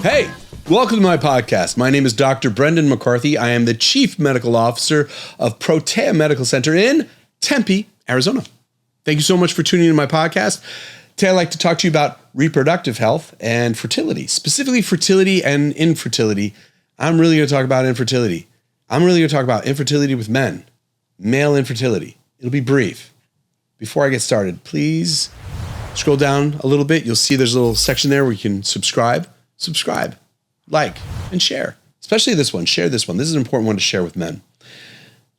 Hey, welcome to my podcast. My name is Dr. Brendan McCarthy. I am the Chief Medical Officer of Protea Medical Center in Tempe, Arizona. Thank you so much for tuning into my podcast. Today, I'd like to talk to you about reproductive health and fertility, specifically fertility and infertility. I'm really going to talk about infertility. I'm really going to talk about infertility with men, male infertility. It'll be brief. Before I get started, please scroll down a little bit. You'll see there's a little section there where you can subscribe, like, and share. Especially this one. Share this one. This is an important one to share with men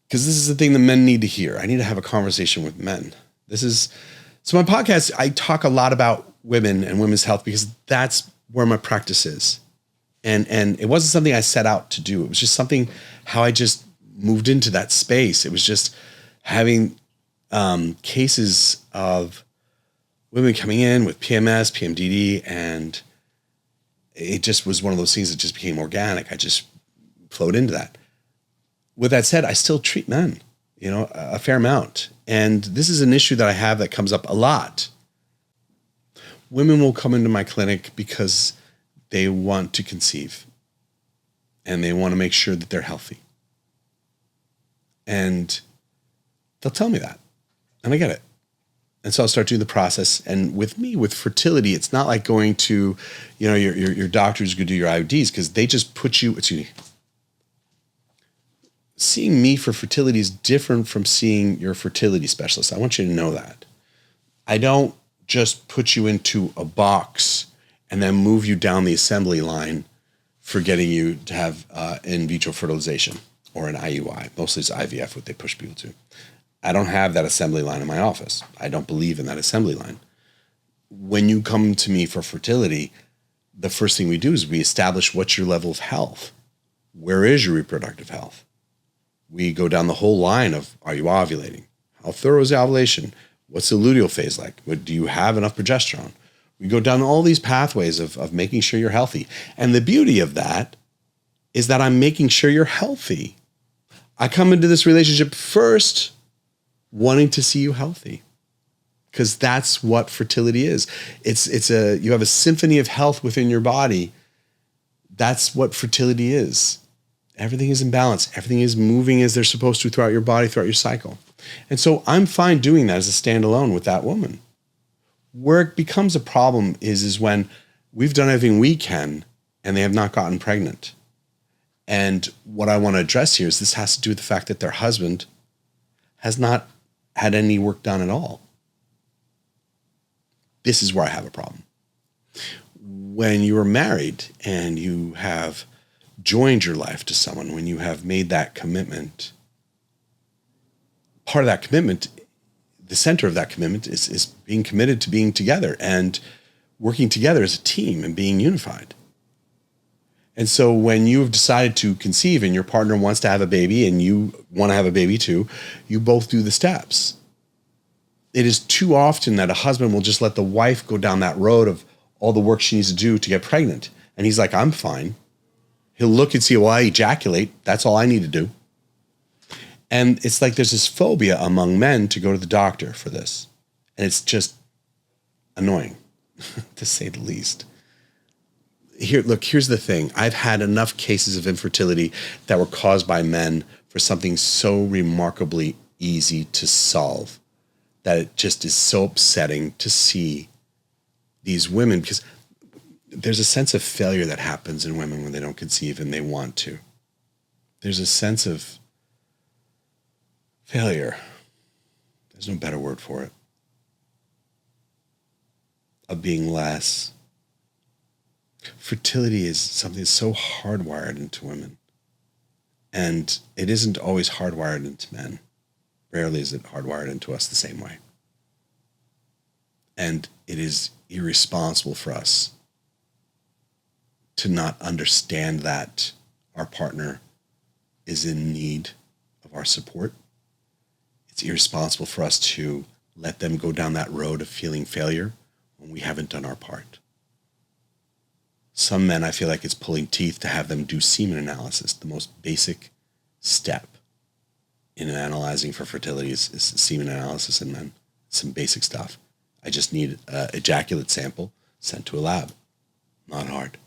because this is the thing that men need to hear. I need to have a conversation with men. So my podcast, I talk a lot about women and women's health because that's where my practice is. And it wasn't something I set out to do. It was just something how I just moved into that space. It was just having cases of women coming in with PMS, PMDD, and it just was one of those things that just became organic. I just flowed into that. With that said, I still treat men, a fair amount. And this is an issue that I have that comes up a lot. Women will come into my clinic because they want to conceive and they want to make sure that they're healthy. And they'll tell me that, and I get it. And so I'll start doing the process. And with me, with fertility, it's not like going to, your doctors go do your IUDs because they just put you, seeing me for fertility is different from seeing your fertility specialist. I want you to know that. I don't just put you into a box and then move you down the assembly line for getting you to have in vitro fertilization or an IUI. Mostly it's IVF, what they push people to. I don't have that assembly line in my office. I don't believe in that assembly line. When you come to me for fertility, the first thing we do is we establish what's your level of health. Where is your reproductive health? We go down the whole line of, are you ovulating? How thorough is the ovulation? What's the luteal phase like? Do you have enough progesterone? We go down all these pathways of making sure you're healthy. And the beauty of that is that I'm making sure you're healthy. I come into this relationship first wanting to see you healthy, because that's what fertility is. You have a symphony of health within your body. That's what fertility is. Everything is in balance. Everything is moving as they're supposed to throughout your body, throughout your cycle. And so I'm fine doing that as a standalone with that woman. Where it becomes a problem is when we've done everything we can and they have not gotten pregnant. And what I want to address here is this has to do with the fact that their husband has not had any work done at all. This is where I have a problem. When you are married and you have joined your life to someone, when you have made that commitment, part of that commitment, the center of that commitment is being committed to being together and working together as a team and being unified. And so when you've decided to conceive and your partner wants to have a baby and you want to have a baby too, you both do the steps. It is too often that a husband will just let the wife go down that road of all the work she needs to do to get pregnant. And he's like, I'm fine. He'll look and see, well, I ejaculate. That's all I need to do. And it's like there's this phobia among men to go to the doctor for this. And it's just annoying, to say the least. Here's the thing. I've had enough cases of infertility that were caused by men for something so remarkably easy to solve that it just is so upsetting to see these women, because there's a sense of failure that happens in women when they don't conceive and they want to. There's a sense of failure. There's no better word for it. Of being less. Fertility is something that's so hardwired into women. And it isn't always hardwired into men. Rarely is it hardwired into us the same way. And it is irresponsible for us to not understand that our partner is in need of our support. It's irresponsible for us to let them go down that road of feeling failure when we haven't done our part. Some men, I feel like it's pulling teeth to have them do semen analysis. The most basic step in analyzing for fertility is semen analysis in men. Some basic stuff. I just need an ejaculate sample sent to a lab. Not hard.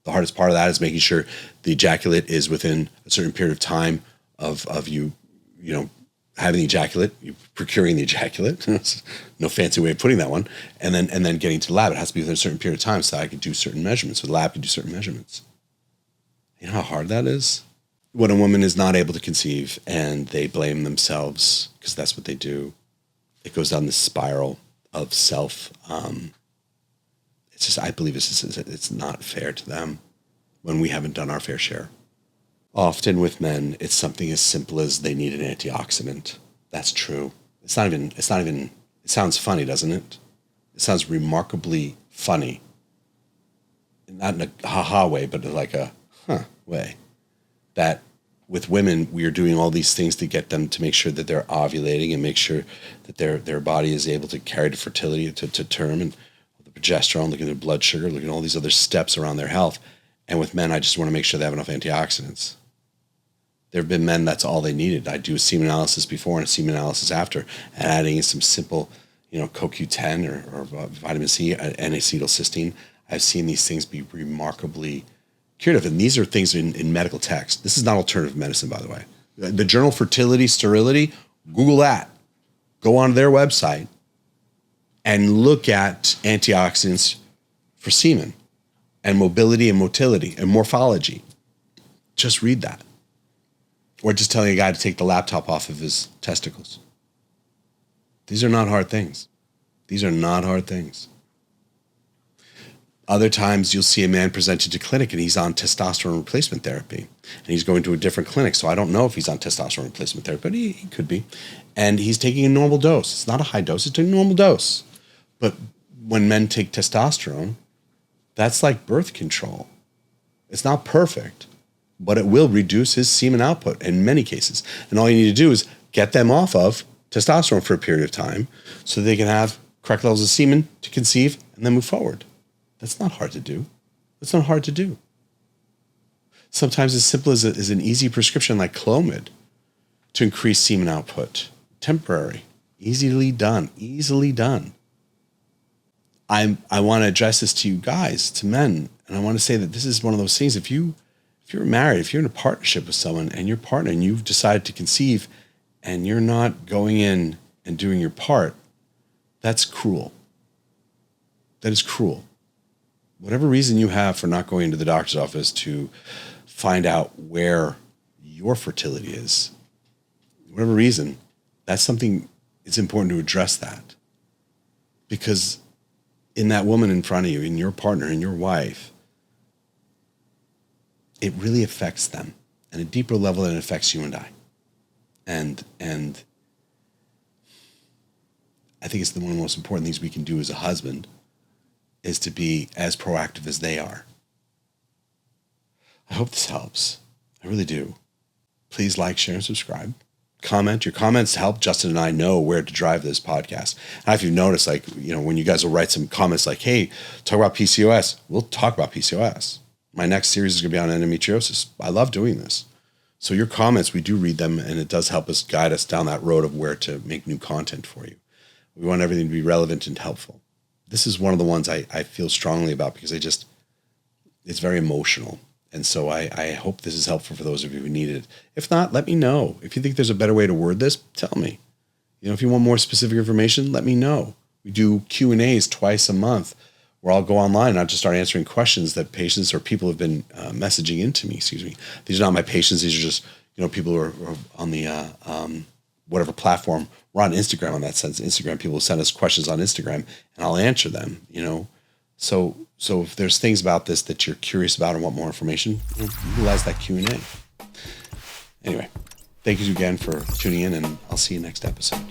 The hardest part of that is making sure the ejaculate is within a certain period of time of you having the ejaculate, you procuring the ejaculate. No fancy way of putting that one. And then getting to the lab. It has to be within a certain period of time so I can do certain measurements. So the lab can do certain measurements. You know how hard that is? When a woman is not able to conceive and they blame themselves, because that's what they do, it goes down this spiral of self. It's just, I believe it's not fair to them when we haven't done our fair share. Often with men, it's something as simple as they need an antioxidant. That's true. It's not even, it sounds funny, doesn't it? It sounds remarkably funny. Not in a ha-ha way, but like a way. That with women, we are doing all these things to get them to make sure that they're ovulating and make sure that their body is able to carry to fertility to term, and the progesterone, looking at their blood sugar, looking at all these other steps around their health. And with men, I just want to make sure they have enough antioxidants. There have been men that's all they needed. I do a semen analysis before and a semen analysis after, and adding in some simple, CoQ10 or vitamin C and acetylcysteine. I've seen these things be remarkably curative. And these are things in medical text. This is not alternative medicine, by the way. The journal Fertility, Sterility, Google that. Go on their website and look at antioxidants for semen and mobility and motility and morphology. Just read that. Or just telling a guy to take the laptop off of his testicles. These are not hard things. These are not hard things. Other times you'll see a man presented to clinic and he's on testosterone replacement therapy. And he's going to a different clinic. So I don't know if he's on testosterone replacement therapy, but he could be. And he's taking a normal dose. It's not a high dose, it's a normal dose. But when men take testosterone, that's like birth control. It's not perfect, but it will reduce his semen output in many cases. And all you need to do is get them off of testosterone for a period of time so they can have correct levels of semen to conceive and then move forward. That's not hard to do. That's not hard to do. Sometimes as simple as an easy prescription like Clomid to increase semen output. Temporary. Easily done. Easily done. I want to address this to you guys, to men, and I want to say that this is one of those things. If you're married, if you're in a partnership with someone and your partner and you've decided to conceive and you're not going in and doing your part, that's cruel. That is cruel. Whatever reason you have for not going into the doctor's office to find out where your fertility is, whatever reason, that's something, it's important to address that. Because in that woman in front of you, in your partner, in your wife, it really affects them at a deeper level than it affects you and I. And I think it's one of the most important things we can do as a husband is to be as proactive as they are. I hope this helps. I really do. Please like, share, and subscribe. Comment. Your comments help Justin and I know where to drive this podcast. And if you've noticed, when you guys will write some comments like, hey, talk about PCOS, we'll talk about PCOS. My next series is going to be on endometriosis. I love doing this. So your comments, we do read them, and it does help us guide us down that road of where to make new content for you. We want everything to be relevant and helpful. This is one of the ones I feel strongly about because it's very emotional. And so I hope this is helpful for those of you who need it. If not, let me know. If you think there's a better way to word this, tell me. If you want more specific information, let me know. We do Q&As twice a month where I'll go online and I'll just start answering questions that patients or people have been messaging into me. Excuse me. These are not my patients. These are just people who are on the whatever platform. We're on Instagram in that sense. Instagram people send us questions on Instagram and I'll answer them. So if there's things about this that you're curious about and want more information, utilize that Q&A. Anyway, thank you again for tuning in, and I'll see you next episode.